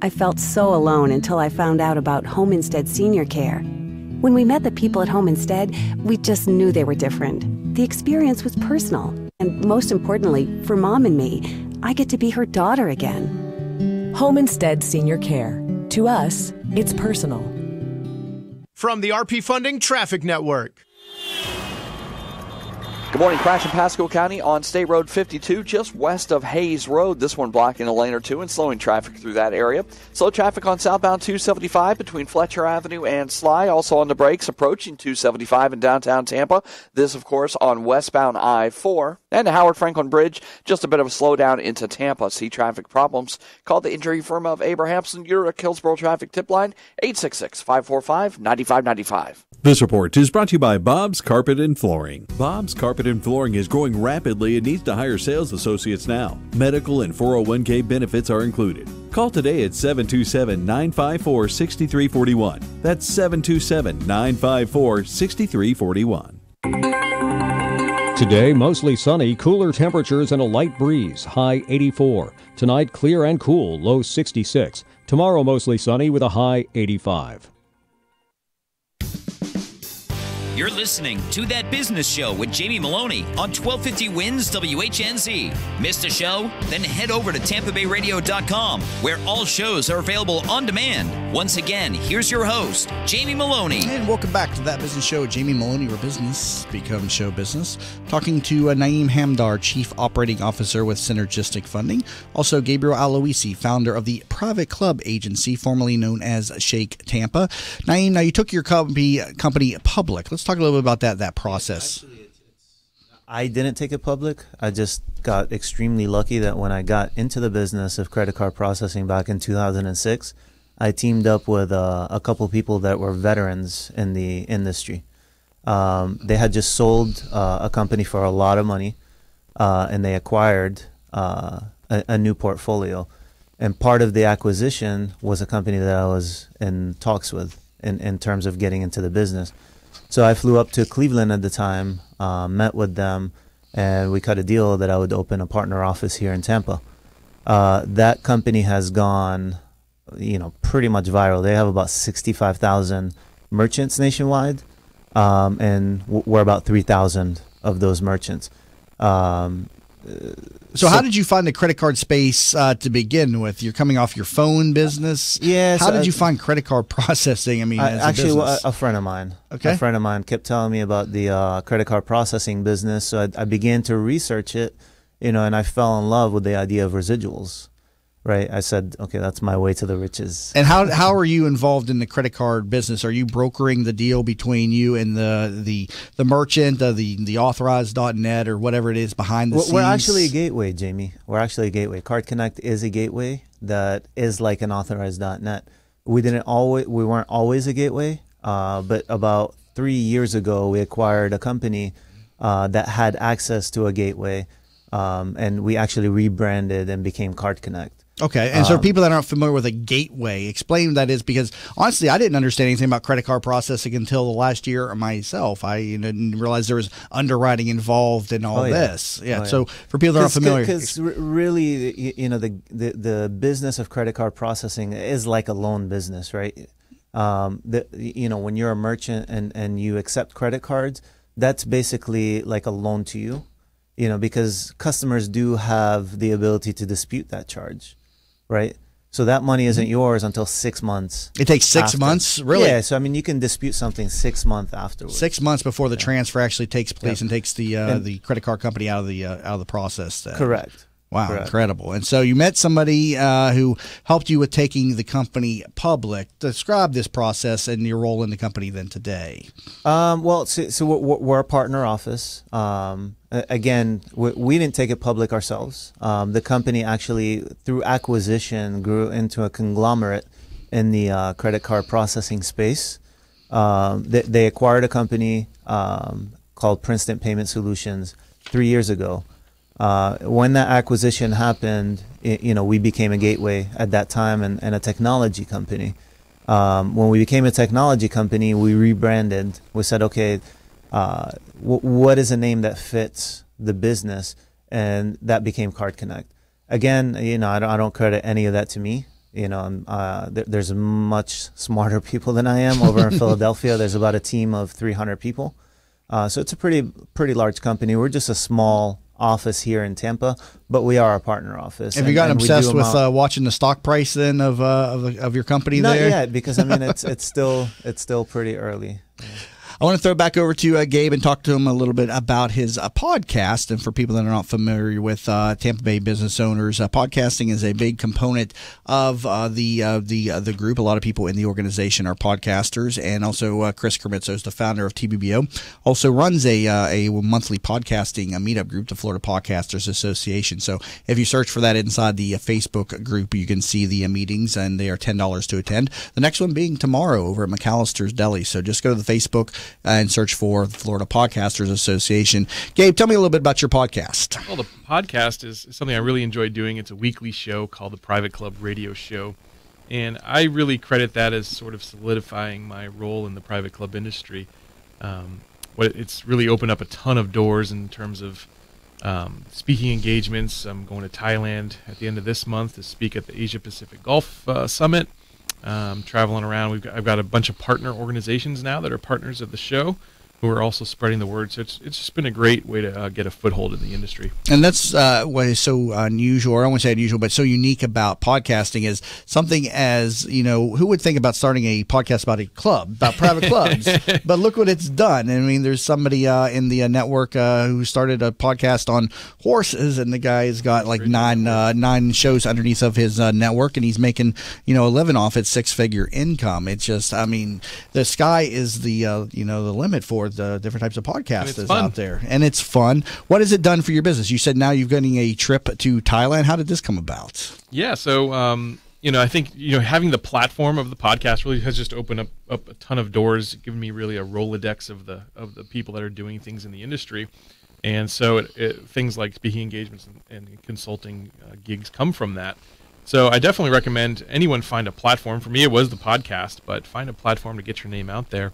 I felt so alone until I found out about Home Instead Senior Care. When we met the people at Home Instead, we just knew they were different. The experience was personal. And most importantly, for Mom and me, I get to be her daughter again. Home Instead Senior Care. To us, it's personal. From the RP Funding Traffic Network. Good morning. Crash in Pasco County on State Road 52, just west of Hayes Road. This one blocking a lane or two and slowing traffic through that area. Slow traffic on southbound 275 between Fletcher Avenue and Sly. Also on the brakes approaching 275 in downtown Tampa. This, of course, on westbound I-4. And the Howard Franklin Bridge, just a bit of a slowdown into Tampa. See traffic problems? Call the injury firm of Abrahamson, Urick, Hillsborough Traffic Tip Line, 866-545-9595. This report is brought to you by Bob's Carpet and Flooring. Bob's Carpet and Flooring is growing rapidly and needs to hire sales associates now. Medical and 401k benefits are included. Call today at 727-954-6341. That's 727-954-6341. Today, mostly sunny, cooler temperatures and a light breeze, high 84. Tonight, clear and cool, low 66. Tomorrow, mostly sunny with a high 85. You're listening to That Business Show with Jamie Maloney on 1250 Wins WHNZ. Missed a show? Then head over to TampaBayRadio.com, where all shows are available on demand. Once again, here's your host, Jamie Maloney. And welcome back to That Business Show with Jamie Maloney, where business becomes show business. Talking to Naeem Hamdar, Chief Operating Officer with Synergistic Funding. Also, Gabriel Aloisi, founder of the Private Club Agency, formerly known as Shake Tampa. Naeem, now you took your company public. Let's talk a little bit about that process. I didn't take it public. I just got extremely lucky that when I got into the business of credit card processing back in 2006, I teamed up with a couple people that were veterans in the industry. They had just sold a company for a lot of money, and they acquired a new portfolio. And part of the acquisition was a company that I was in talks with in terms of getting into the business. So I flew up to Cleveland at the time, met with them, and we cut a deal that I would open a partner office here in Tampa. That company has gone, pretty much viral. They have about 65,000 merchants nationwide, and we're about 3,000 of those merchants. So how did you find the credit card space to begin with? You're coming off your phone business. Yes. How did you find credit card processing? A friend of mine. Okay. A friend of mine kept telling me about the credit card processing business, so I began to research it, and I fell in love with the idea of residuals. Right. I said, okay, that's my way to the riches. And how are you involved in the credit card business? Are you brokering the deal between you and the merchant, the authorized.net or whatever it is behind the scenes? We're actually a gateway, Jamie. We're actually a gateway. Card Connect is a gateway that is like an authorized.net. We weren't always a gateway, but about 3 years ago, we acquired a company that had access to a gateway, and we actually rebranded and became Card Connect. Okay, and so people that aren't familiar with a gateway, explain what that is, because honestly, I didn't understand anything about credit card processing until the last year myself. I didn't realize there was underwriting involved in all this. Yeah, so for people that aren't familiar, because really, the business of credit card processing is like a loan business, right? When you're a merchant and you accept credit cards, that's basically like a loan to you, because customers do have the ability to dispute that charge. Right, so that money isn't yours until 6 months. It takes 6 months, really? Yeah. So you can dispute something 6 months afterwards. 6 months before the transfer actually takes place and takes the credit card company out of the process. Then. Correct. Wow, Correct. Incredible. And so you met somebody who helped you with taking the company public. Describe this process and your role in the company then today. So we're a partner office. Again, we didn't take it public ourselves. The company actually, through acquisition, grew into a conglomerate in the credit card processing space. They acquired a company called Princeton Payment Solutions 3 years ago. When that acquisition happened, we became a gateway at that time and a technology company. When we became a technology company, we rebranded. We said, okay, what is a name that fits the business? And that became Card Connect. Again, I don't credit any of that to me. There's much smarter people than I am over in Philadelphia. There's about a team of 300 people. So it's a pretty large company. We're just a small office here in Tampa, but we are a partner office. Have you gotten obsessed with watching the stock price then of your company? Not there? Not yet, because it's still pretty early. I want to throw it back over to Gabe and talk to him a little bit about his podcast. And for people that are not familiar with Tampa Bay business owners, podcasting is a big component of the group. A lot of people in the organization are podcasters, and also Chris Kermitzo is the founder of TBBO. Also runs a monthly podcasting meetup group, the Florida Podcasters Association. So if you search for that inside the Facebook group, you can see the meetings, and they are $10 to attend. The next one being tomorrow over at McAllister's Deli. So just go to the Facebook and search for the Florida Podcasters Association. Gabe, tell me a little bit about your podcast. Well, the podcast is something I really enjoy doing. It's a weekly show called the Private Club Radio Show. And I really credit that as sort of solidifying my role in the private club industry. It's really opened up a ton of doors in terms of speaking engagements. I'm going to Thailand at the end of this month to speak at the Asia Pacific Golf Summit. Traveling around. I've got a bunch of partner organizations now that are partners of the show, who are also spreading the word. So it's just been a great way to get a foothold in the industry. And that's what is so unusual, or I won't say unusual, but so unique about podcasting is something as, who would think about starting a podcast about a club, about private clubs? But look what it's done. I mean, there's somebody in the network who started a podcast on horses, and the guy has got like nine shows underneath of his network, and he's making, a living off it, 6-figure income. It's just, the sky is the limit for the different types of podcasts that's out there, and it's fun. What has it done for your business? You said now you're getting a trip to Thailand. How did this come about? Yeah, so I think having the platform of the podcast really has just opened up a ton of doors, given me really a Rolodex of the people that are doing things in the industry, and so things like speaking engagements and consulting gigs come from that. So I definitely recommend anyone find a platform. For me, it was the podcast, but find a platform to get your name out there.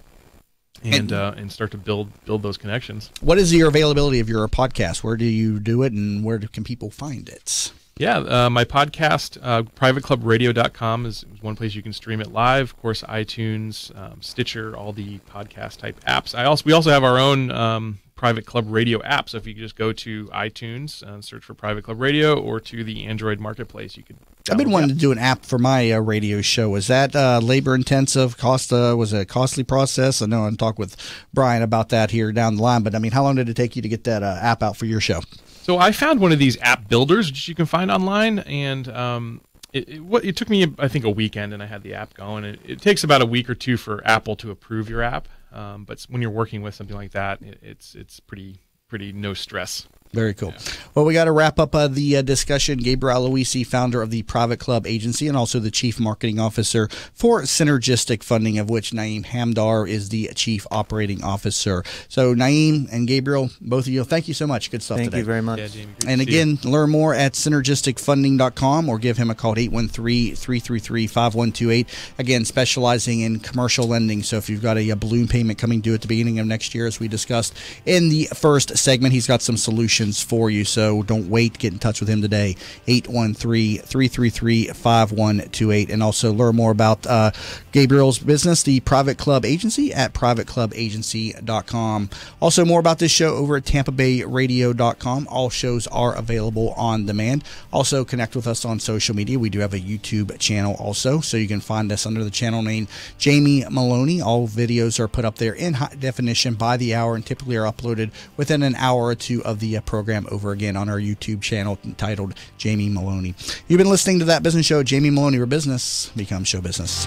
And start to build those connections. What is your availability of your podcast? Where do you do it, and where can people find it? Yeah, my podcast, privateclubradio.com is one place you can stream it live. Of course, iTunes, Stitcher, all the podcast type apps. We also have our own Private Club Radio app. So if you just go to iTunes and search for Private Club Radio, or to the Android marketplace, you could. I've been wanting to do an app for my radio show. Was that labor intensive? Was it a costly process? I know I'm talking with Brian about that here down the line, but how long did it take you to get that app out for your show? So I found one of these app builders, which you can find online, and it took me, I think, a weekend, and I had the app going. It takes about a week or two for Apple to approve your app, but when you're working with something like that, it's pretty no stress. Very cool. Yeah. Well, we got to wrap up the discussion. Gabriel Aloisi, founder of the Private Club Agency and also the Chief Marketing Officer for Synergistic Funding, of which Naeem Hamdar is the Chief Operating Officer. So, Naeem and Gabriel, both of you, thank you so much. Good stuff today. Thank you very much. Yeah, Jamie, and again, learn more at synergisticfunding.com or give him a call at 813-333-5128. Again, specializing in commercial lending. So if you've got a balloon payment coming due at the beginning of next year, as we discussed in the first segment, he's got some solutions for you, so don't wait. Get in touch with him today, 813-333-5128, and also learn more about Gabriel's business, the Private Club Agency, at privateclubagency.com. Also, more about this show over at tampabayradio.com. All shows are available on demand. Also, connect with us on social media. We do have a YouTube channel also, so you can find us under the channel name Jamie Maloney. All videos are put up there in high definition by the hour, and typically are uploaded within an hour or two of the program over again on our YouTube channel entitled Jamie Maloney. You've been listening to That Business Show. Jamie Maloney, where business becomes show business.